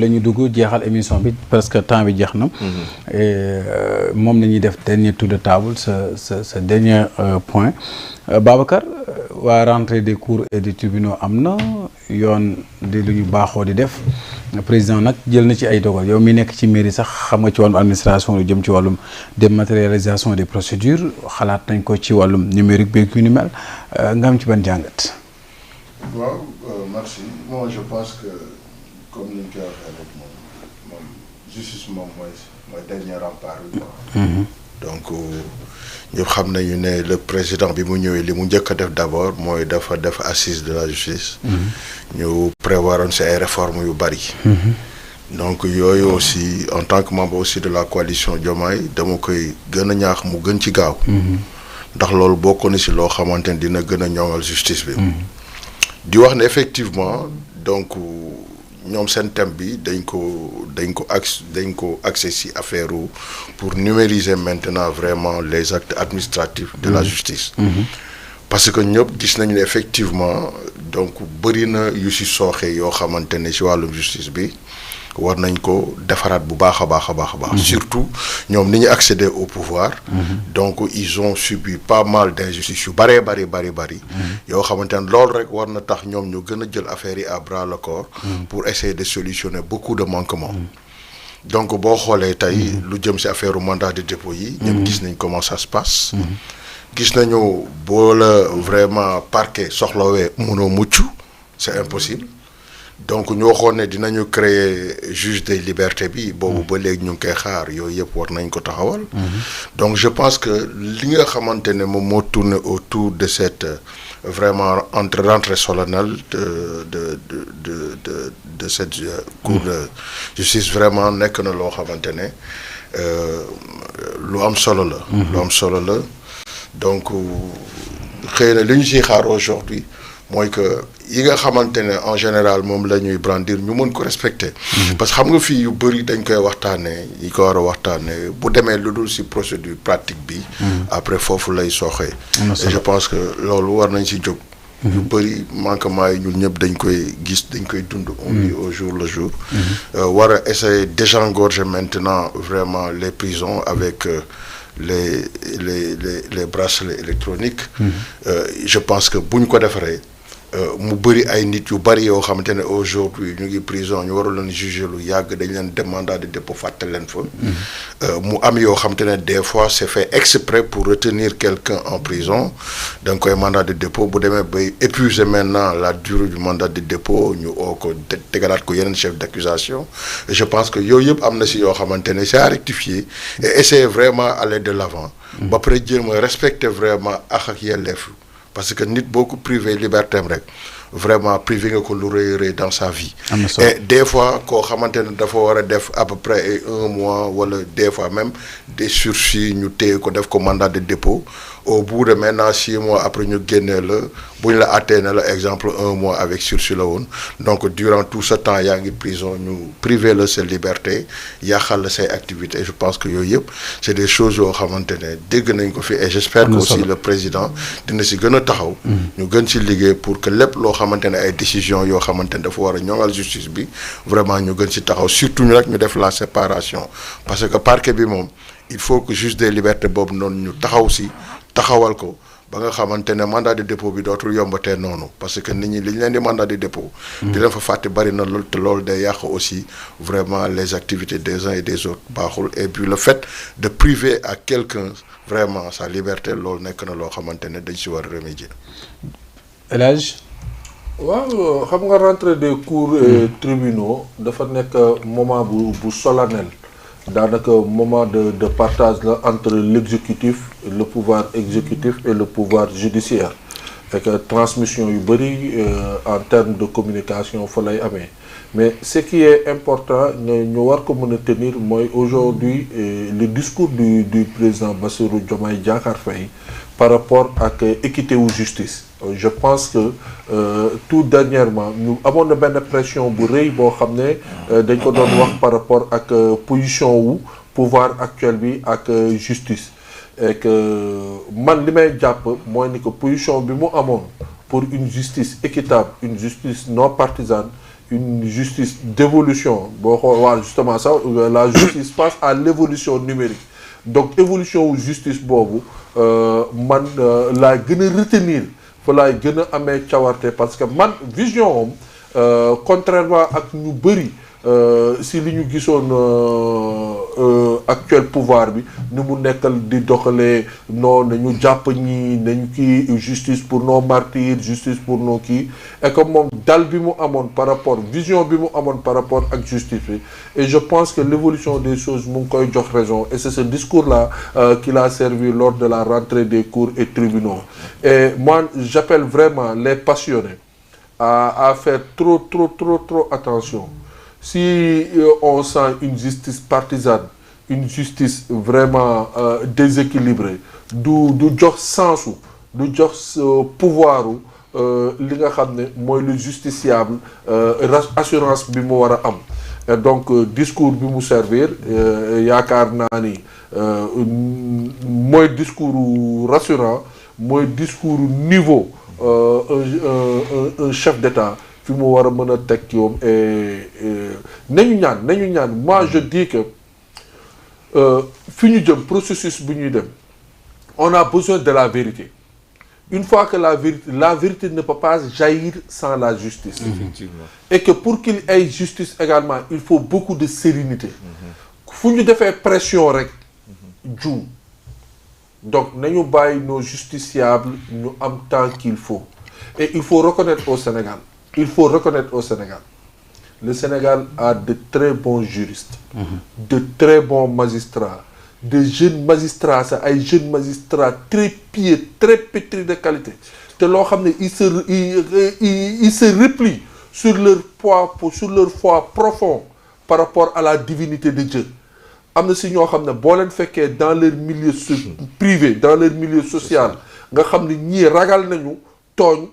la ñu dugg jeexal émission bi parce que temps bi jeex na. moom la ñuy def dernier tour de table sa dernier point Babacar waa rentrée des cours et des tribunaux am na yoon di lu ñu baaxoo di def président nag jël na ci ay dogal yow mi nekk ci mairie sax xam nga ci wàllum administration lu jëm ci wàllum dématérialisation des procédures xalaat nañ ko ci wàllum numérique beeg yu ni mel nga am ci ban jàngat. waaw merci moi je pense que comme ni ñu koy waxee rek moom justice moom mooy dernier rempart bi quoi. donc ñëpp xam nañu ne le président bi mu ñëwee li mu njëkk a def d'abord mooy dafa def assise de la justice. ñu prévoiroon ci ay réformes yu bari. donc yooyu aussi en tant que membre aussi de la coalition Diomaye dama koy gën a ñaax mu gën ci gaaw. ndax loolu bokk na ci loo xamante ne dina gën a ñoŋal justice bi. di wax ne effectivement donc ñoom seen thème bi dañ ko axé ci affaire pour numériser maintenant vraiment les actes administratifs de la justice. parce que ñëpp gis nañu ne effectivement donc bëri na yu ci sooxe yoo xamante ne ci wàllum justice bi war nañ ko defaraat bu baax a baax. surtout ñoom ni ñu accéder au pouvoir. donc ils ont subi pas mal d'injustices yu bari. yoo xamante ne loolu rek war na tax ñoom ñu gën a jël affaire yi à bras le corps. pour essayer de solutionner beaucoup de manquements. donc boo xoolee tey lu jëm ci affaire mandat de dépôt yi. ñëpp gis nañ comment ça se passe. gis nañu boo la vraiment parquet soxlawee mënoo mucc c'est impossible. donc ñu waxoon ne dinañu créer juge des libertés bi boobu ba léegi ñu ngi koy xaar yooyu yëpp war nañ ko taxawal. donc je pense que li nga xamante ne moom moo tourné autour de cette vraiment rentrée solennelle de cette cour de justice vraiment nekk na loo xamante ne lu am solo la. donc xëy na li ñu siy xaar aujourd'hui mooy que yi nga xamante ne en général moom la ñuy brandir ñu mën ko respecter. parce que xam nga fii yu bëri dañ koy waxtaanee yi ko war a waxtaanee bu demee lu dul ci procédure pratique bi. après foofu lay sooxee. et je pense que loolu war nañ ci jóg. yu bëri manquement yi ñun ñëpp dañ koy gis dañ koy dund. on vit au jour le jour. war a essayer désengorger maintenant vraiment les prisons avec. les bracelets électroniques. je pense que bu ñu ko defaree mu bëri ay nit yu bëri yoo xamante ne aujourd'hui ñu ngi prison ñu waroon leen juger lu yàgg dañ leen dem mandat de dépôt fàtte leen fa. mu am yoo xamante ne des fois c'est fait exprès pour retenir quelqu'un en prison da nga koy mandat de dépôt bu demee bay épuiser maintenant la durée du mandat de dépôt ñu oo ko tegalaat ko yeneen chef d'accusation je pense que yooyu yëpp am na si yoo xamante ne c'est à rectifier et essayer vraiment aller de l'avant. ba pare jéem a respecter vraiment ak yelleef parce que nit boo ko privé liberté am rek vraiment privé nga ko lu rëy dans sa vie. et des fois koo xamante ne dafa war a def à peu près 1 mois wala des fois même des sursis ñu téye ko def ko mandat de dépôt au bout de maintenant 6 mois après ñu génnee la bu ñu la attee ne la exemple 1 mois avec sursis la woon donc durant tout ce temps yaa ngi prison ñu privé la sa liberté yàqal la say activités je pense que yooyu yëpp c'est des choses yoo xamante ne dégg nañ ko fi et j'espère que aussi le président dina si gën a taxaw. ñu gën si liggéey pour que lépp loo xamante ne ay décisions yoo xamante ne dafa war a ñoŋal justice bi vraiment ñu gën si taxaw surtout ñu rek ñu def la séparation parce que parquet bi moom il faut que juge des libertés boobu noonu ñu taxaw si taxawal ko ba nga xamante ne mandat de dépôt bi dootul yombatee noonu parce que nit ñi li ñu leen di mandat de dépôt. di leen fa fàtte bari na loolu te loolu day yàq aussi vraiment les activités des uns et des autres baaxul et puis le fait de priver à quelqu'un vraiment sa liberté loolu nekk na loo xamante ne dañ si war a remédier. El Hadj. waaw xam nga rentrée des cours et tribunaux dafa nekk moment bu solennel. daanaka moment de partage la entre l'exécutif le pouvoir exécutif et le pouvoir judiciaire et que transmission yu bëri en termes de communication fa lay amee mais ce qui est important ñu war ko mën a tenir mooy aujourd'hui le discours du président Bassirou Diomaye Diakhar Faye par rapport ak équité wu justice je pense que tout dernièrement ñu amoon na benn pression bu rëy boo xam ne dañ ko doon wax par rapport ak position wu pouvoir actuel bi ak justice et que man li may jàpp mooy ni que position bi mu amoon pour une justice équitable une justice non partisane une justice d'évolution boo xool waa justement ça la justice face à l'évolution numérique donc évolution wu justice boobu man laay gën a retenir fa laay gën a amee cawarte parce que man vision am contrairement ak ñu bëri si li ñu gisoon actuel pouvoir bi ni mu nekkal di doxalee non nañu jàpp ñi nañu kii justice pour nos martyrs justice pour nos kii et que moom dal bi mu amoon par rapport vision bi mu amoon par rapport ak justice bi et je pense que l'évolution des choses mu ngi koy jox raison et c'est ce discours-là qui l'a servi lors de la rentrée des cours et tribunaux et moi j'appelle vraiment les passionnés à faire trop attention. Si on sent une justice partisane, une justice vraiment déséquilibrée, du jox sensu, du jox pouvoir li nga xam ne mooy le justiciable assurance bi mu war a am. Et donc discours bi mu servir yaakaar naa ni mooy discours rassurant mooy discours niveau un chef d'État. fi mu war a mën a teg yoom nañu ñaan moi je dis que fi ñu jëm processus bu ñuy dem on a besoin de la vérité une fois que la vérité ne peut pas jaillir sans la justice. Effectivement. Et que pour qu'il y ait justice également il faut beaucoup de sérénité fu ñu defee pression rek juum donc nañu bàyyi nos justiciables ñu am temps qu'il faut et il faut reconnaître au Sénégal le Sénégal a de très bons juristes, de très bons magistrats, de jeunes magistrats, ça ay jeunes magistrats très pieux, très pétris de qualité. Te loo xam ne ils se replient sur leur foi profond par rapport à la divinité de Dieu. Am na si ñoo xam ne boo leen fekkee dans leur milieu privé, dans leur milieu social, nga xam ne ñii ragal nañu tooñ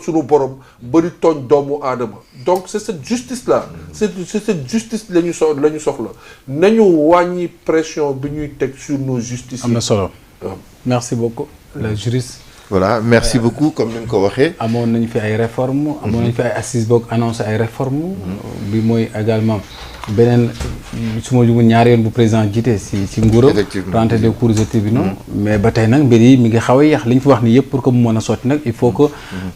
suñu borom bari tooñ doomu aadama donc c'est cette justice là c'est cette justice la ñu soxla nañu wàññi pression bi ñuy teg sur nos justiciers. am na solo merci beaucoup le juriste. voilà merci beaucoup comme ni nga ko waxee. amoon nañu fi ay réformes. amoon nañu fi ay assises boog annoncé ay réformes. bi mooy également beneen su ma jugul ñaari yoon bu président jiite si nguuram. rentrée des cours et tribunaux. mais ba tey nag mbir yi mi ngi xaw a yéex li ñu fi wax ni yëpp pour que mu mën a sotti nag il faut que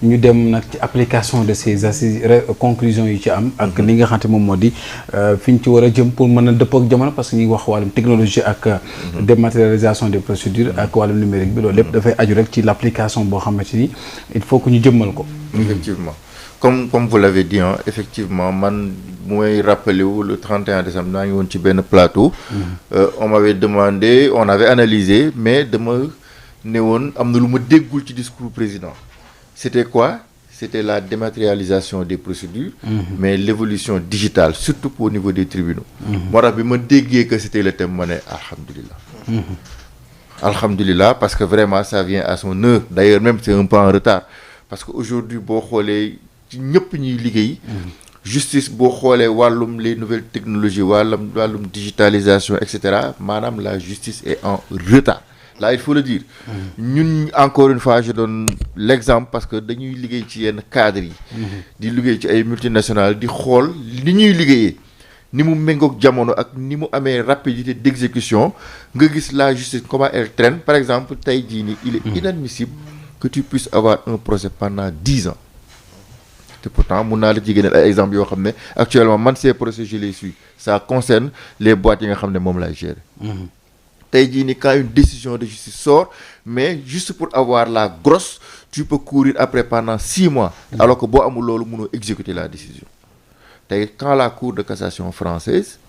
ñu dem nag ci application de ces assises conclusions yi ci am. ak li nga xamante moom moo di fi ñu ci war a jëm pour mën a dëppoo ak jamono parce que ñu ngi wax wàllum technologie ak dématérialisation des procédures ak wàllum numérique bi loolu lépp dafay aju rek ci l'application boo xamante ni il faut que ñu jëmmal ko. effectivement comme vous l'avez dit hein, effectivement man mooy rappelé wu le 31 décembre naa ngi woon ci benn plateau. On m'avait demandé on avait analysé mais dama ne woon am na lu ma déggul ci discours président. C'était quoi? C'était la dématérialisation des procédures. Mais l'évolution digitale surtout au niveau des tribunaux. moo tax bi ma déggee que c'était le thème ma ne alhamdulilah. Alhamdulillah parce que vraiment ça vient à son heure d'ailleurs même c'est un peu en retard parce que aujourd'hui boo xoolee ci ñëpp ñuy liggéey justice boo xoolee wàllum les nouvelles technologies wàllum digitalisation et cetera maanaam la justice est en retard là il faut le dire ñun encore une fois je donne l'exemple parce que dañuy liggéey ci yenn cadres yi di liggéey ci ay multinationales di xool li ñuy liggéeyee ni mu méngoog jamono ak ni mu amee rapidité d'exécution nga gis la justice comment elle traîne par exemple tey jii nii il est inadmissible que tu puisses avoir un procès pendant 10 ans te pourtant mun naa la ci génneel ay exemples yoo xam ne actuellement man ces procès je les suis ça concerne les boîtes yi nga xam ne moom laay gérer tey jii nii quand une décision de justice sort mais juste pour avoir la grosse tu peux courir après pendant 6 mois alors que boo amul loolu mënoo exécuter la décision tey quand la Cour de cassation française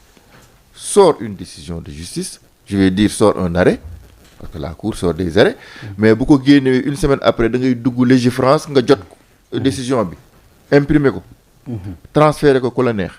sort une décision de justice je vais dire sort un arrêt parce que la Cour sort des arrêts mais bu ko génnewee une semaine après da ngay dugg Légifrance nga jot décision bi imprimer ko transférer ko ku la neex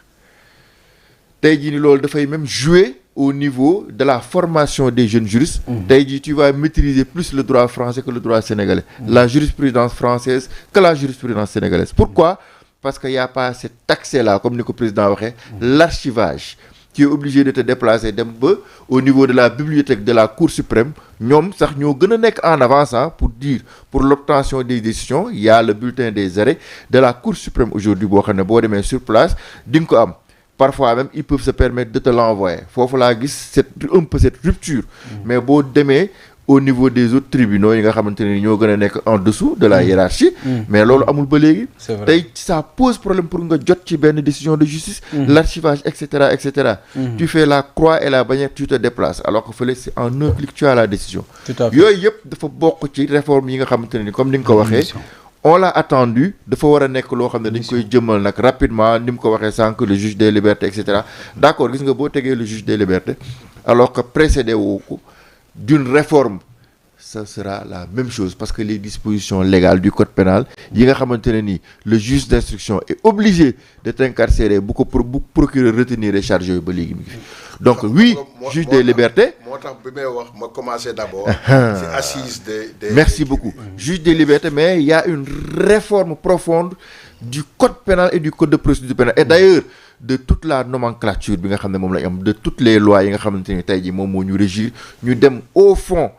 tey jii ni loolu dafay même jouer au niveau de la formation des jeunes juristes tey jii tu vas maîtriser plus le droit français que le droit sénégalais la jurisprudence française que la jurisprudence sénégalaise pourquoi parce que y a pas cet accès là comme ni ko président waxee l'archivage tu es obligé de te déplacer dem ba au niveau de la bibliothèque de la Cour suprême ñoom sax ñoo gën a nekk en avance pour dire pour l'obtention des décisions il y a le bulletin des arrêts de la Cour suprême aujourd'hui boo xam ne boo demee sur place di nga ko am parfois même ils peuvent se permettre de te l'envoyer foofu laa gis un peu cette rupture mais boo demee au niveau des autres tribunaux yi nga xamante ne ñoo gën a nekk en dessous de la hiérarchie mais loolu amul ba léegi tey ça pose problème pour nga jot ci benn décision de justice l'archivage et cetera tu fais la croix et la bannière tu te déplaces alors que fële c'est en un clic tu as la décision yooyu yëpp dafa bokk ci réforme yi nga xamante ne ni comme ni nga ko waxee on l'a attendu dafa war a nekk loo xam ne dañ koy jëmmal nag rapidement ni mu ko waxee sànq le juge des libertés et cetera d'accord gis nga boo tegee le juge des libertés alors que précédé woo ko d'une réforme ça sera la même chose parce que les dispositions légales du code pénal yi nga xamante ne nii le juge d'instruction est obligé de t'incarcérer bu procureur retenir les charges yooyu ba léegi mu ngi fi donc oui juge des libertés moo tax bi may wax ma commencer d'abord c'est assise des merci beaucoup juge des libertés mais il y a une réforme profonde du code pénal et du code de procédure pénale et d'ailleurs de toute la nomenclature bi nga xam ne moom lañ am de toutes les lois yi nga xamante ni tey jii moom moo ñu régir ñu dem au fond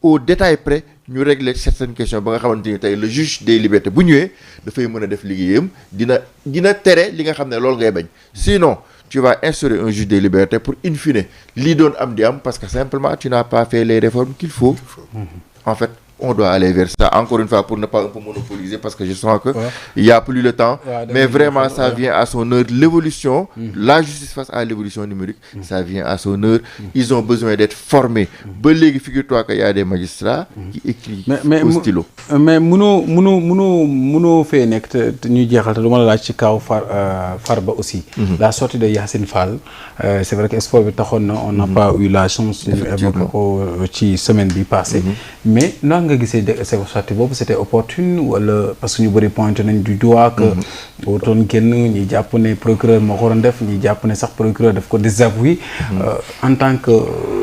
au détail près ñu régler certaines questions ba nga xamante ni tey le juge des libertés bu ñëwee dafay mën a def liggéeyam dina tere li nga xam ne loolu ngay bañ sinon tu vas instaurer un juge des libertés pour in fine lii doon am di am parce que simplement tu n'as pas fait les réformes qu'il faut en fait on doit aller vers ça encore une fois pour ne pas un peu monopoliser parce que je sens que il y a plus le temps mais vraiment ça vient à son heure l'évolution la justice face à l'évolution numérique ça vient à son heure ils ont besoin d'être formés ba léegi figure-toi que y a des magistrats qui écrivent au stylo mais mënoo fee nekk te ñuy jeexal te du ma la laaj ci kaw Farba aussi la sortie de Yacine Fall c'est vrai que sport bi taxoon na on n'a pas eu la chance ñu évoquer ko ci semaine bi passée mais nga gisee cette sortie boobu c'était opportune wala parce que ñu bëri pointé nañ du doigt que warutoon génn ñi jàpp ne procureur moo ko waroon def ñi jàpp ne sax procureur daf ko désavoué en tant que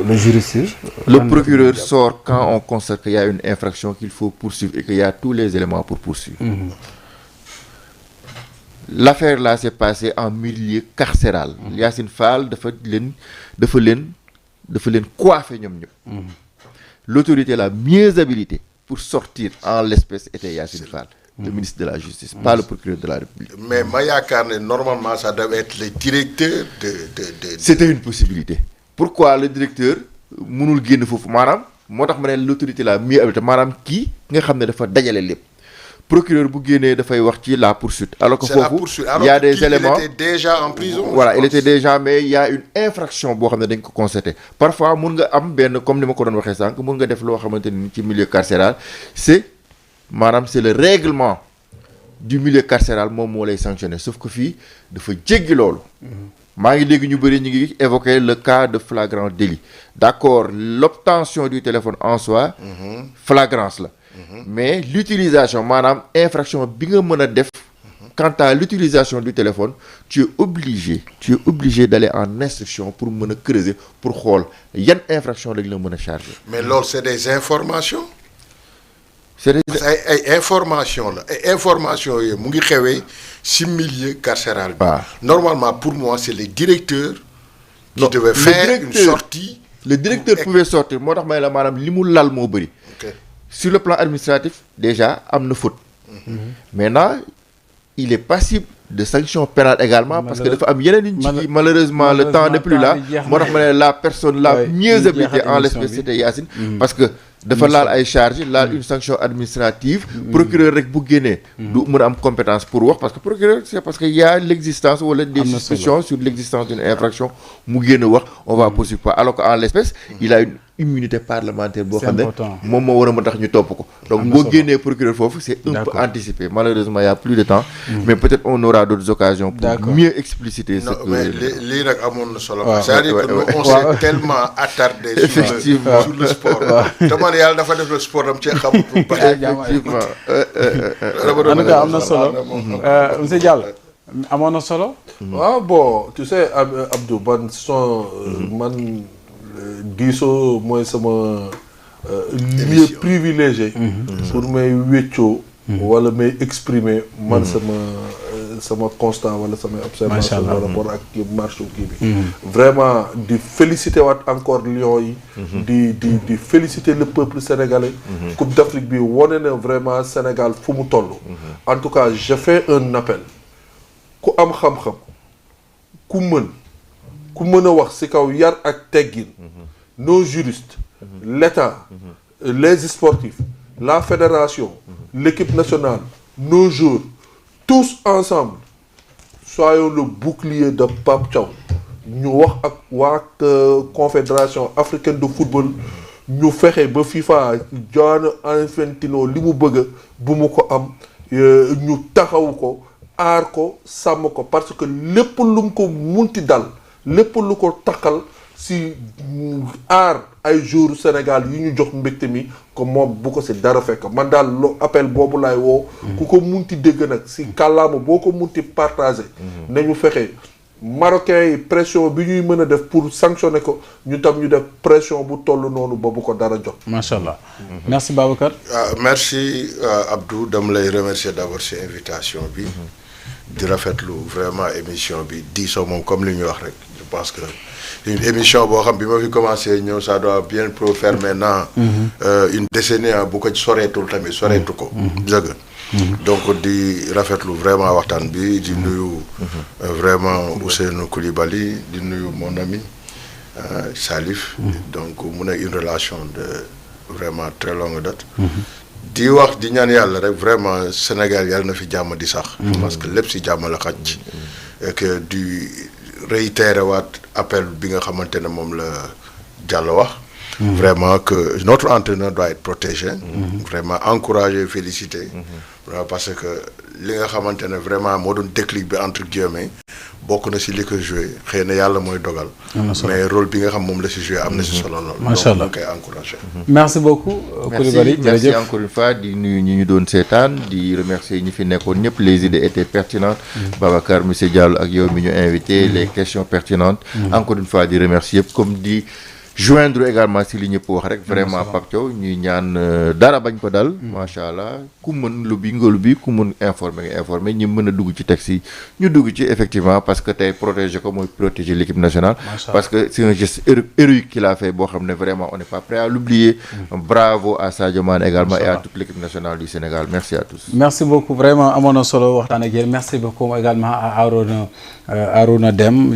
le juriste le procureur sort quand on constate qu'il y a une infraction qu'il faut poursuivre et qu'il y a tous les éléments pour poursuivre l'affaire là s'est passée en milieu carcéral Yacine Fall dafa leen coiffé ñoom ñëpp l'autorité la mieux habilitée pour sortir en l'espèce était Yacine Fall, le ministre de la Justice, pas le procureur de la République. Mais ma yaakaar ne normalement ça devait être le directeur de. C'était une possibilité. Pourquoi le directeur mënul génn foofu maanaam moo tax ma ne l'autorité la mieux habilitée maanaam kii nga xam ne dafa dajale lépp. Procureur bu génnee dafay wax ci la poursuite alors que foofu il y a des éléments il était déjà en prison voilà il était déjà mais il y a une infraction boo xam ne dañ ko constaté parfois mun nga am benn comme ni ma ko doon waxee sànq mun nga def loo xamante ni ci milieu carcéral c'est le règlement du milieu carcéral moom moo lay sanctionner sauf que fii dafa jéggi loolu maa ngi dégg ñu bëri ñu ngi évoquer le cas de flagrant délit d'accord l'obtention du téléphone en soi flagrance la mais l'utilisation maanaam infraction bi nga mën a def quant à l'utilisation du téléphone tu es obligé d'aller en instruction pour mën a creuser pour xool yan infraction lañ la mën a charger mais loolu c'est des informations ay information la ay information yooyu mu ngi xewee ci milieu carcéral bi normalement pour moi c'est les directeurs qui devaient faire une sortie le directeur pouvait sortir moo tax may la maanaam li mu lal moo bëri sur le plan administratif déjà am na faute maintenant il est passible de sanctions pénales également parce que dafa am yeneen ci malheureusement le temps n'est plus là moo tax ma ne la personne la mieux habilitée en l'espèce c'était Yacine parce que dafa laal ay charges laal une sanction administrative procureur rek bu génnee du mën a am compétence pour wax parce que procureur c'est parce que y a l'existence wala des suspicions sur l'existence d'une infraction mu génn wax on va poursuivre alors que en l'espèce il a une immunité parlementaire boo xam ne moom moo war a mën tax ñu topp ko donc boo génnee procureur foofu c'est un peu anticipé malheureusement il y a plus de temps mais peut-être on aura d'autres occasions pour mieux expliciter ce que mais lii nag amoon na solo c'est-à-dire que nous on s'est tellement attardé sur le sport yàlla dafa def le sport dam cee xam effectivement en tout cas am na solo monsieur Diallo amoon na solo waaw bon tu sais Abdou man diisoo mooy sama lieu privilégié pour may wéccoo wala may exprimer man sama constat wala samay observation Macha Allah. par rapport ak marche kii bi vraiment di féliciter waat encore Lions yi di féliciter le peuple sénégalais Coupe d'Afrique bi wone na vraiment Sénégal fu mu toll en tout cas je fais un appel ku am xam-xam ku mën a wax ci kaw yar ak teggin nos juristes l'État les sportifs la fédération l'équipe nationale nos joueurs tous ensemble soyons le bouclier de Pape Thiaw ñu wax ak waa confédération africaine de football ñu fexe ba FIFA Gianni Infantino li mu bëgg bu mu ko am ñu taxawu ko aar ko sàmm ko parce que lépp lu mu ko munti dal lépp lu ko taxal si aar ay joueurs Sénégal yi ñu jox mbégte mi ko moom bu ko si dara fekk man daal lo appel boobu laay woo ku ko munti dégg nag si kàllaama boo ko munti partagé nañu fexe Marocains yi pression bi ñuy mën a def pour sanctionner ko ñu tam ñu def pression bu toll noonu ba bu ko dara jot. macha allah merci Babacar. merci Abdou dama lay remercier d'abord ci invitation bi. di rafetlu vraiment émission bi diisoo moom comme li ñu wax rek je pense que une émission boo xam bi ma fi commencé ñëw ça doit bien pour faire maintenant une décennie bu ko soreetul tamit soreetu ko dëgg donc di rafetlu vraiment waxtaan bi di nuyu vraiment Ousseynou Coulibaly di nuyu mon ami Salif donc mu nekk une relation de vraiment très longue date di wax di ñaan yàlla rek vraiment Sénégal yàlla na fi jàmm di sax parce que lépp si jàmm la xaj et que di réitérer waat appel bi nga xamante ne moom la Diallo wax vraiment que notre entraîneur doit être protégé vraiment encouragé félicité parce que li nga xamante ne vraiment moo doon déclic bi entre guillemets bokk na si li ko joué xëy na yàlla mooy dogal mais rôle bi nga xam moom la si joué am na si solo lool macha allah donc ñu koy encouragé merci beaucoup Coulibaly merci encore une fois di nuyu ñi ñu doon seetaan di remercier ñi fi nekkoon ñëpp les idées étaient pertinentes Babacar monsieur Diallo ak yow mi ñu invité les questions pertinentes encore une fois di remercier yëpp comme di joindre également si li ñëpp wax rek vraiment Pape Thiaw ñuy ñaan dara bañ ko dal macha allah ku mën lu bi nga lu bi ku mën informer nga informer ñi mën a dugg ci texte yi ñu dugg ci effectivement parce que tey protéger ko mooy protéger l'équipe nationale parce que c'est un geste héroïque qu'il a fait boo xam ne vraiment on n'est pas prêt à l'oublier bravo à Sadio Mané également et à toute l'équipe nationale du Sénégal merci à tous merci beaucoup vraiment amoon na solo waxtaan ak yéen merci beaucoup également à Arouna Deme